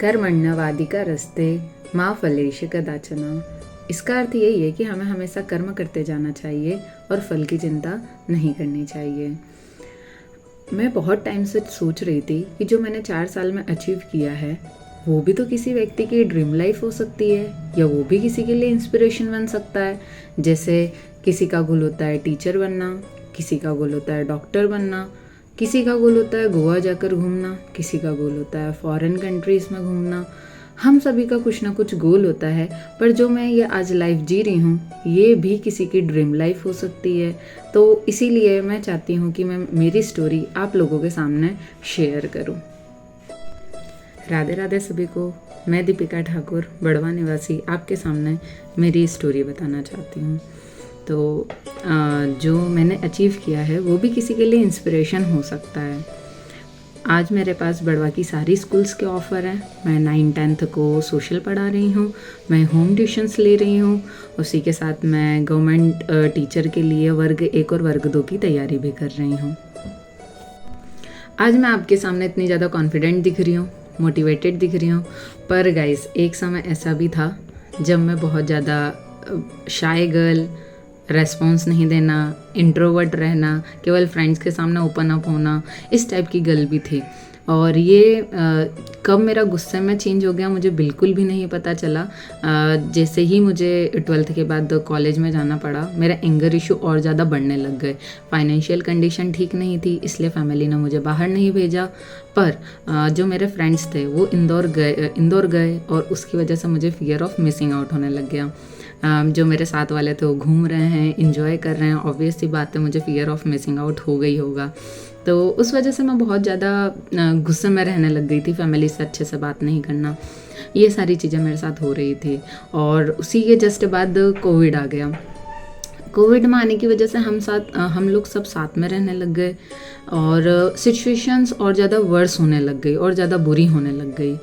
कर्मण्यवाधिका रस्ते माँ फलेषु कदाचन। इसका अर्थ यही है कि हमें हमेशा कर्म करते जाना चाहिए और फल की चिंता नहीं करनी चाहिए। मैं बहुत टाइम से सोच रही थी कि जो मैंने 4 साल में अचीव किया है वो भी तो किसी व्यक्ति की ड्रीम लाइफ हो सकती है, या वो भी किसी के लिए इंस्पिरेशन बन सकता है। जैसे किसी का गोल होता है टीचर बनना, किसी का गोल होता है डॉक्टर बनना, किसी का गोल होता है गोवा जाकर घूमना, किसी का गोल होता है फॉरेन कंट्रीज़ में घूमना। हम सभी का कुछ ना कुछ गोल होता है, पर जो मैं ये आज लाइफ जी रही हूँ ये भी किसी की ड्रीम लाइफ हो सकती है। तो इसीलिए मैं चाहती हूँ कि मैं मेरी स्टोरी आप लोगों के सामने शेयर करूँ। राधे राधे सभी को। मैं दीपिका ठाकुर, बड़वा निवासी, आपके सामने मेरी स्टोरी बताना चाहती हूँ। तो जो मैंने अचीव किया है वो भी किसी के लिए इंस्पिरेशन हो सकता है। आज मेरे पास बड़वा की सारी स्कूल्स के ऑफ़र हैं। मैं 9-10th को सोशल पढ़ा रही हूँ, मैं होम ट्यूशन्स ले रही हूँ, उसी के साथ मैं गवर्नमेंट टीचर के लिए वर्ग 1 और वर्ग 2 की तैयारी भी कर रही हूँ। आज मैं आपके सामने इतनी ज़्यादा कॉन्फिडेंट दिख रही हूँ, मोटिवेटेड दिख रही हूँ, पर गाइस एक समय ऐसा भी था जब मैं बहुत ज़्यादा शाय गर्ल, रेस्पॉन्स नहीं देना, इंट्रोवर्ट रहना, केवल फ्रेंड्स के सामने ओपन अप होना, इस टाइप की गर्ल भी थी। और ये कब मेरा गुस्से में चेंज हो गया मुझे बिल्कुल भी नहीं पता चला। जैसे ही मुझे 12th के बाद कॉलेज में जाना पड़ा, मेरा एंगर इशू और ज़्यादा बढ़ने लग गए। फाइनेंशियल कंडीशन ठीक नहीं थी, इसलिए फैमिली ने मुझे बाहर नहीं भेजा। पर जो मेरे फ्रेंड्स थे वो इंदौर गए और उसकी वजह से मुझे फियर ऑफ मिसिंग आउट होने लग गया। जो मेरे साथ वाले थे वो घूम रहे हैं, इंजॉय कर रहे हैं, ऑब्वियस सी बात है मुझे फियर ऑफ मिसिंग आउट हो गई होगा। तो उस वजह से मैं बहुत ज़्यादा गुस्से में रहने लग गई थी, फैमिली से अच्छे से बात नहीं करना, ये सारी चीज़ें मेरे साथ हो रही थी। और उसी के जस्ट बाद कोविड आ गया। कोविड में आने की वजह से हम लोग सब साथ में रहने लग गए और सिचुएशंस और ज़्यादा वर्स होने लग गई और ज़्यादा बुरी होने लग गई।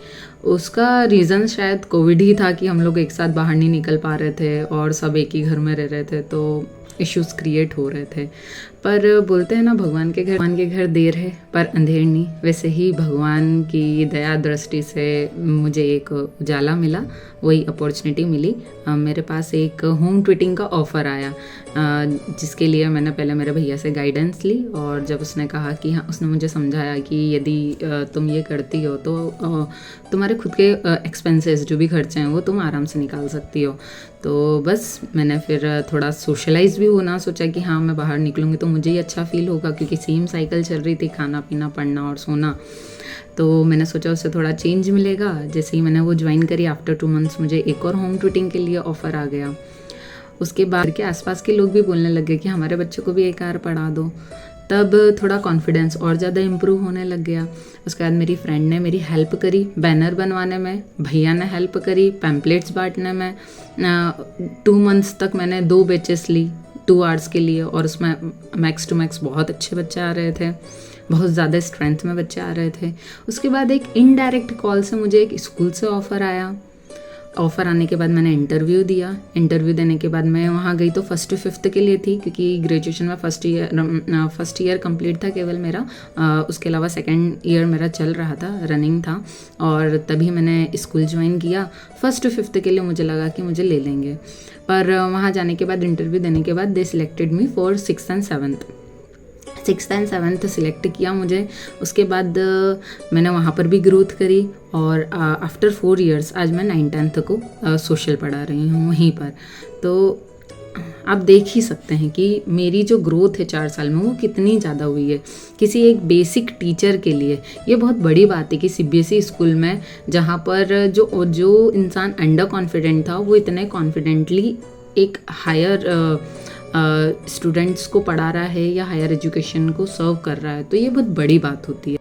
उसका रीज़न शायद कोविड ही था कि हम लोग एक साथ बाहर नहीं निकल पा रहे थे और सब एक ही घर में रह रहे थे, तो इश्यूज़ क्रिएट हो रहे थे। पर बोलते हैं ना भगवान के घर देर है पर अंधेर नहीं, वैसे ही भगवान की दया दृष्टि से मुझे एक उजाला मिला, वही अपॉर्चुनिटी मिली। मेरे पास एक होम ट्यूटिंग का ऑफ़र आया, जिसके लिए मैंने पहले मेरे भैया से गाइडेंस ली। और जब उसने कहा कि हाँ, उसने मुझे समझाया कि यदि तुम ये करती हो तो तुम्हारे खुद के एक्सपेंसेस जो भी खर्चे हैं वो तुम आराम से निकाल सकती हो। तो बस मैंने फिर थोड़ा सोशलाइज भी होना सोचा कि हाँ मैं बाहर निकलूँगी तो मुझे ही अच्छा फील होगा, क्योंकि सेम साइकिल चल रही थी, खाना पीना, पढ़ना और सोना। तो मैंने सोचा उससे थोड़ा चेंज मिलेगा। जैसे ही मैंने वो ज्वाइन करी, आफ्टर 2 months मुझे एक और होम ट्यूटिंग के लिए ऑफ़र आ गया। उसके बाद के आसपास के लोग भी बोलने लगे कि हमारे बच्चों को भी एक बार पढ़ा दो। तब थोड़ा कॉन्फिडेंस और ज़्यादा इम्प्रूव होने लग गया। उसके बाद मेरी फ्रेंड ने मेरी हेल्प करी बैनर बनवाने में, भैया ने हेल्प करी पैम्पलेट्स बांटने में। 2 months तक मैंने 2 बैचेस ली 2 hours के लिए, और उसमें मैक्स टू मैक्स बहुत अच्छे बच्चे आ रहे थे, बहुत ज़्यादा स्ट्रेंथ में बच्चे आ रहे थे। उसके बाद एक इनडायरेक्ट कॉल से मुझे एक स्कूल से ऑफ़र आया। ऑफ़र आने के बाद मैंने इंटरव्यू दिया। इंटरव्यू देने के बाद मैं वहाँ गई तो 1st to 5th के लिए थी, क्योंकि ग्रेजुएशन में फर्स्ट ईयर कंप्लीट था केवल मेरा। उसके अलावा 2nd ईयर मेरा चल रहा था, रनिंग था, और तभी मैंने स्कूल ज्वाइन किया। 1st to 5th के लिए मुझे लगा कि मुझे ले लेंगे, पर वहाँ जाने के बाद इंटरव्यू देने के बाद they selected me for 6th and 7th select किया मुझे। उसके बाद मैंने वहाँ पर भी ग्रोथ करी, और आफ्टर 4 years आज मैं 9-10th को सोशल पढ़ा रही हूँ वहीं पर। तो आप देख ही सकते हैं कि मेरी जो ग्रोथ है 4 साल में वो कितनी ज़्यादा हुई है। किसी एक बेसिक टीचर के लिए ये बहुत बड़ी बात है कि CBSE स्कूल में, जहाँ पर जो इंसान अंडर कॉन्फिडेंट था वो इतने कॉन्फिडेंटली एक हायर स्टूडेंट्स को पढ़ा रहा है या हायर एजुकेशन को सर्व कर रहा है, तो ये बहुत बड़ी बात होती है।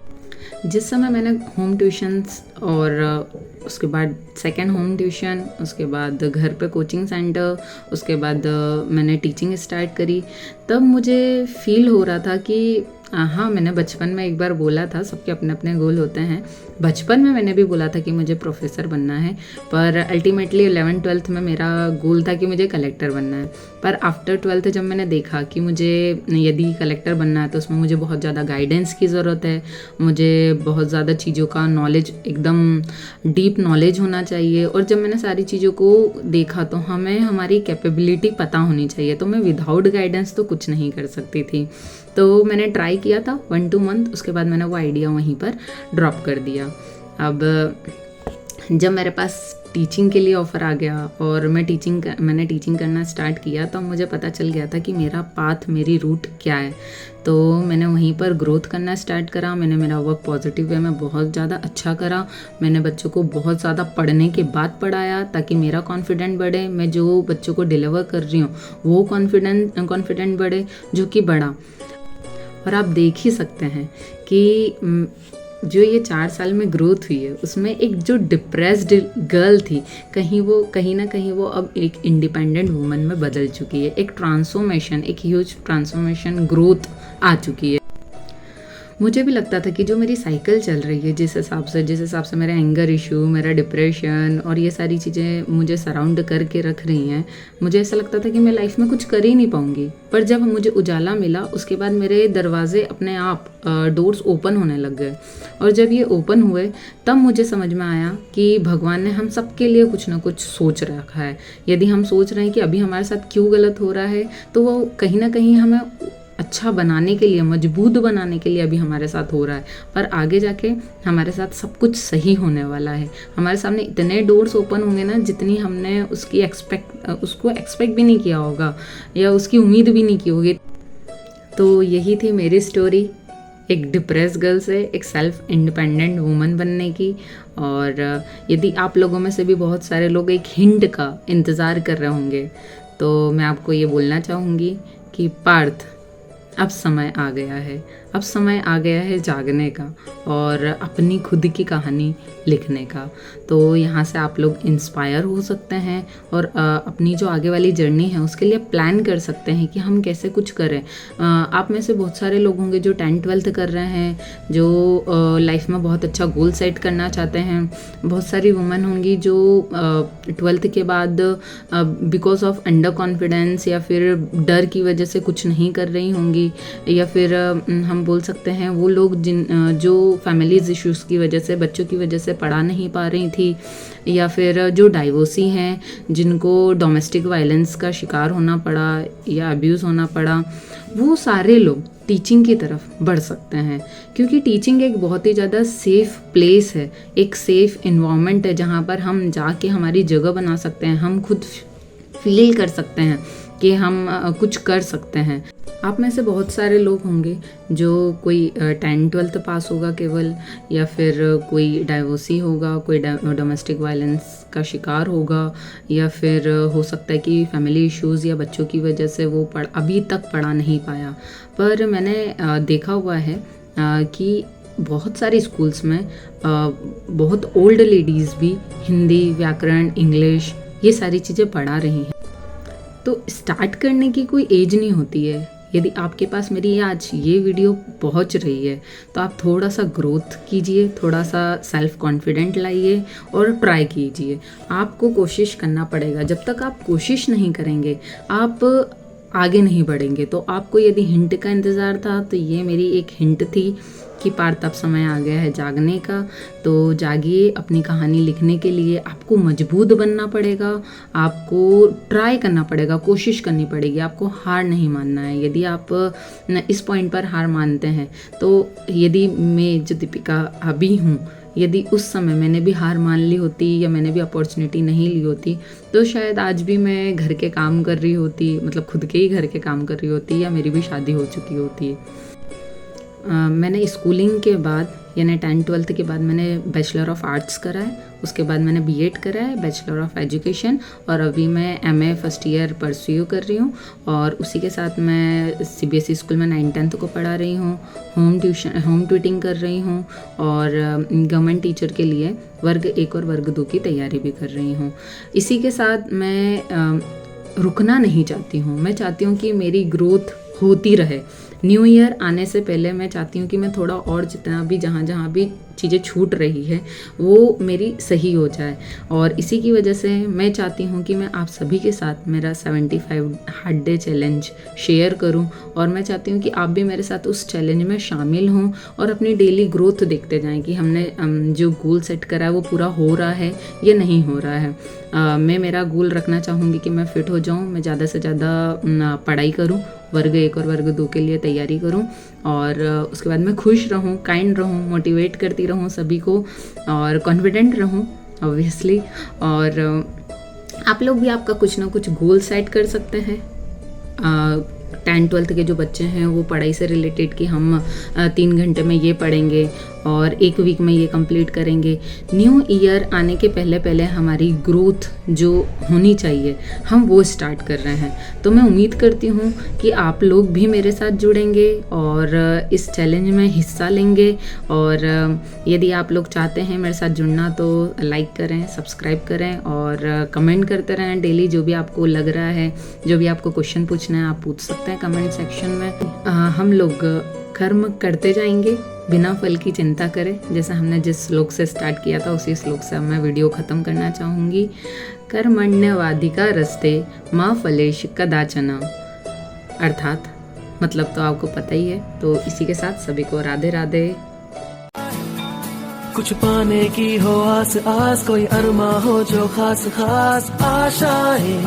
जिस समय मैंने होम ट्यूशन्स और उसके बाद सेकंड होम ट्यूशन, उसके बाद घर पे कोचिंग सेंटर, उसके बाद मैंने टीचिंग स्टार्ट करी। तब मुझे फील हो रहा था कि हाँ, मैंने बचपन में एक बार बोला था, सबके अपने अपने गोल होते हैं। बचपन में मैंने भी बोला था कि मुझे प्रोफेसर बनना है, पर अल्टीमेटली 11th-12th में मेरा गोल था कि मुझे कलेक्टर बनना है। पर आफ्टर 12th जब मैंने देखा कि मुझे यदि कलेक्टर बनना है तो उसमें मुझे बहुत ज़्यादा गाइडेंस की ज़रूरत है, मुझे बहुत ज़्यादा चीज़ों का नॉलेज, एकदम डीप नॉलेज होना चाहिए। और जब मैंने सारी चीज़ों को देखा तो हमें हमारी कैपेबिलिटी पता होनी चाहिए, तो मैं विदाउट गाइडेंस तो कुछ नहीं कर सकती थी। तो मैंने ट्राई किया था 1-2 मंथ, उसके बाद मैंने वो आइडिया वहीं पर ड्रॉप कर दिया। अब जब मेरे पास टीचिंग के लिए ऑफ़र आ गया और मैंने टीचिंग करना स्टार्ट किया, तो मुझे पता चल गया था कि मेरा पाथ, मेरी रूट क्या है। तो मैंने वहीं पर ग्रोथ करना स्टार्ट करा। मैंने मेरा वर्क पॉजिटिव वे में बहुत ज़्यादा अच्छा करा। मैंने बच्चों को बहुत ज़्यादा पढ़ने के बाद पढ़ाया ताकि मेरा कॉन्फिडेंट बढ़े, मैं जो बच्चों को डिलीवर कर रही हूँ वो कॉन्फिडेंट बढ़े, जो कि बढ़ा। और आप देख ही सकते हैं कि जो ये 4 साल में ग्रोथ हुई है उसमें एक जो डिप्रेस्ड गर्ल थी, कहीं ना कहीं वो अब एक इंडिपेंडेंट वुमन में बदल चुकी है। एक ट्रांसफॉर्मेशन, एक ह्यूज ट्रांसफॉर्मेशन, ग्रोथ आ चुकी है। मुझे भी लगता था कि जो मेरी साइकिल चल रही है, जिस हिसाब से मेरा एंगर इशू, मेरा डिप्रेशन और ये सारी चीज़ें मुझे सराउंड करके रख रही हैं, मुझे ऐसा लगता था कि मैं लाइफ में कुछ कर ही नहीं पाऊँगी। पर जब मुझे उजाला मिला उसके बाद मेरे दरवाजे अपने आप डोर्स ओपन होने लग गए। और जब ये ओपन हुए तब मुझे समझ में आया कि भगवान ने हम सबके लिए कुछ ना कुछ सोच रखा है। यदि हम सोच रहे हैं कि अभी हमारे साथ क्यों गलत हो रहा है, तो वो कहीं ना कहीं हमें अच्छा बनाने के लिए, मजबूत बनाने के लिए अभी हमारे साथ हो रहा है। पर आगे जाके हमारे साथ सब कुछ सही होने वाला है। हमारे सामने इतने डोर्स ओपन होंगे ना, जितनी हमने उसको एक्सपेक्ट भी नहीं किया होगा या उसकी उम्मीद भी नहीं की होगी। तो यही थी मेरी स्टोरी, एक डिप्रेस गर्ल से एक सेल्फ इंडिपेंडेंट वुमन बनने की। और यदि आप लोगों में से भी बहुत सारे लोग एक हिंट का इंतज़ार कर रहे होंगे, तो मैं आपको ये बोलना चाहूँगी कि पार्थ, अब समय आ गया है। अब समय आ गया है जागने का और अपनी खुद की कहानी लिखने का। तो यहाँ से आप लोग इंस्पायर हो सकते हैं और अपनी जो आगे वाली जर्नी है उसके लिए प्लान कर सकते हैं कि हम कैसे कुछ करें। आप में से बहुत सारे लोग होंगे जो 10th-12th कर रहे हैं, जो लाइफ में बहुत अच्छा गोल सेट करना चाहते हैं। बहुत सारी वुमेन होंगी जो 12th के बाद बिकॉज ऑफ अंडर कॉन्फिडेंस या फिर डर की वजह से कुछ नहीं कर रही होंगी, या फिर हम बोल सकते हैं वो लोग जो फैमिलीज इश्यूज़ की वजह से, बच्चों की वजह से पढ़ा नहीं पा रही थी, या फिर जो डाइवोर्सी हैं, जिनको डोमेस्टिक वायलेंस का शिकार होना पड़ा या अब्यूज़ होना पड़ा, वो सारे लोग टीचिंग की तरफ बढ़ सकते हैं। क्योंकि टीचिंग एक बहुत ही ज़्यादा सेफ़ प्लेस है, एक सेफ़ इन्वायरमेंट है जहाँ पर हम जाके हमारी जगह बना सकते हैं, हम खुद फील कर सकते हैं कि हम कुछ कर सकते हैं। आप में से बहुत सारे लोग होंगे जो कोई 10th-12th पास होगा केवल, या फिर कोई डाइवोर्सी होगा, कोई डोमेस्टिक वायलेंस का शिकार होगा, या फिर हो सकता है कि फैमिली इश्यूज़ या बच्चों की वजह से वो अभी तक पढ़ा नहीं पाया। पर मैंने देखा हुआ है कि बहुत सारे स्कूल्स में बहुत ओल्ड लेडीज़ भी हिंदी, व्याकरण, इंग्लिश ये सारी चीज़ें पढ़ा रही हैं। तो स्टार्ट करने की कोई एज नहीं होती है। यदि आपके पास मेरी आज ये वीडियो पहुंच रही है तो आप थोड़ा सा ग्रोथ कीजिए, थोड़ा सा सेल्फ कॉन्फिडेंट लाइए और ट्राई कीजिए। आपको कोशिश करना पड़ेगा। जब तक आप कोशिश नहीं करेंगे आप आगे नहीं बढ़ेंगे। तो आपको यदि हिंट का इंतज़ार था तो ये मेरी एक हिंट थी कि पार्थ अब समय आ गया है जागने का। तो जागिए, अपनी कहानी लिखने के लिए आपको मजबूत बनना पड़ेगा, आपको ट्राई करना पड़ेगा, कोशिश करनी पड़ेगी, आपको हार नहीं मानना है। यदि आप इस पॉइंट पर हार मानते हैं तो यदि मैं जो दीपिका अभी हूँ, यदि उस समय मैंने भी हार मान ली होती या मैंने भी अपॉर्चुनिटी नहीं ली होती तो शायद आज भी मैं घर के काम कर रही होती, मतलब खुद के ही घर के काम कर रही होती, या मेरी भी शादी हो चुकी होती। मैंने स्कूलिंग के बाद यानी 10th-12th के बाद मैंने बैचलर ऑफ आर्ट्स करा है, उसके बाद मैंने बीएड करा है, बैचलर ऑफ एजुकेशन, और अभी मैं एमए फर्स्ट ईयर परस्यू कर रही हूँ। और उसी के साथ मैं सीबीएसई स्कूल में 9th-10th को पढ़ा रही हूँ, होम ट्यूटिंग कर रही हूँ, और गवर्नमेंट टीचर के लिए वर्ग 1 और वर्ग 2 की तैयारी भी कर रही हूँ। इसी के साथ मैं रुकना नहीं चाहती हूँ, मैं चाहती हूँ कि मेरी ग्रोथ होती रहे। न्यू ईयर आने से पहले मैं चाहती हूँ कि मैं थोड़ा और जितना भी जहाँ भी चीज़ें छूट रही है वो मेरी सही हो जाए। और इसी की वजह से मैं चाहती हूँ कि मैं आप सभी के साथ मेरा 75 हार्ड डे चैलेंज शेयर करूँ, और मैं चाहती हूँ कि आप भी मेरे साथ उस चैलेंज में शामिल हों और अपनी डेली ग्रोथ देखते जाएं कि हमने जो गोल सेट करा है वो पूरा हो रहा है या नहीं हो रहा है। मैं मेरा गोल रखना चाहूँगी कि मैं फ़िट हो जाऊँ, मैं ज़्यादा से ज़्यादा पढ़ाई करूँ, वर्ग 1 और वर्ग 2 के लिए तैयारी करूं, और उसके बाद मैं खुश रहूं, काइंड रहूं, मोटिवेट करती रहूं सभी को, और कॉन्फिडेंट रहूं ऑब्वियसली। और आप लोग भी आपका कुछ ना कुछ गोल सेट कर सकते हैं। 10th-12th के जो बच्चे हैं वो पढ़ाई से रिलेटेड कि हम 3 घंटे में ये पढ़ेंगे और 1 वीक में ये कंप्लीट करेंगे। न्यू ईयर आने के पहले पहले हमारी ग्रोथ जो होनी चाहिए हम वो स्टार्ट कर रहे हैं। तो मैं उम्मीद करती हूँ कि आप लोग भी मेरे साथ जुड़ेंगे और इस चैलेंज में हिस्सा लेंगे। और यदि आप लोग चाहते हैं मेरे साथ जुड़ना तो लाइक करें, सब्सक्राइब करें और कमेंट करते रहें डेली। जो भी आपको लग रहा है, जो भी आपको क्वेश्चन पूछना है आप पूछ सकते हैं कमेंट सेक्शन में। हम लोग कर्म करते जाएंगे बिना फल की चिंता करें। जैसे हमने जिस श्लोक से स्टार्ट किया था उसी श्लोक से मैं वीडियो ख़त्म करना चाहूँगी। कर्मण्यवाधिकारस्ते मा फलेश कदाचन, अर्थात मतलब तो आपको पता ही है। तो इसी के साथ सभी को राधे राधे। कुछ पाने की हो आस आस, कोई अरमा हो जो खास खास आशाएं,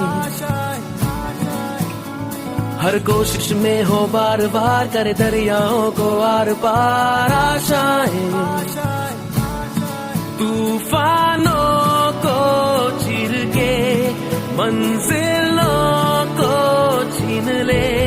हर कोशिश में हो बार बार, करे दरियाओं को आर पार आशाएं, तूफानों को चीर के मंजिलों को छीन ले।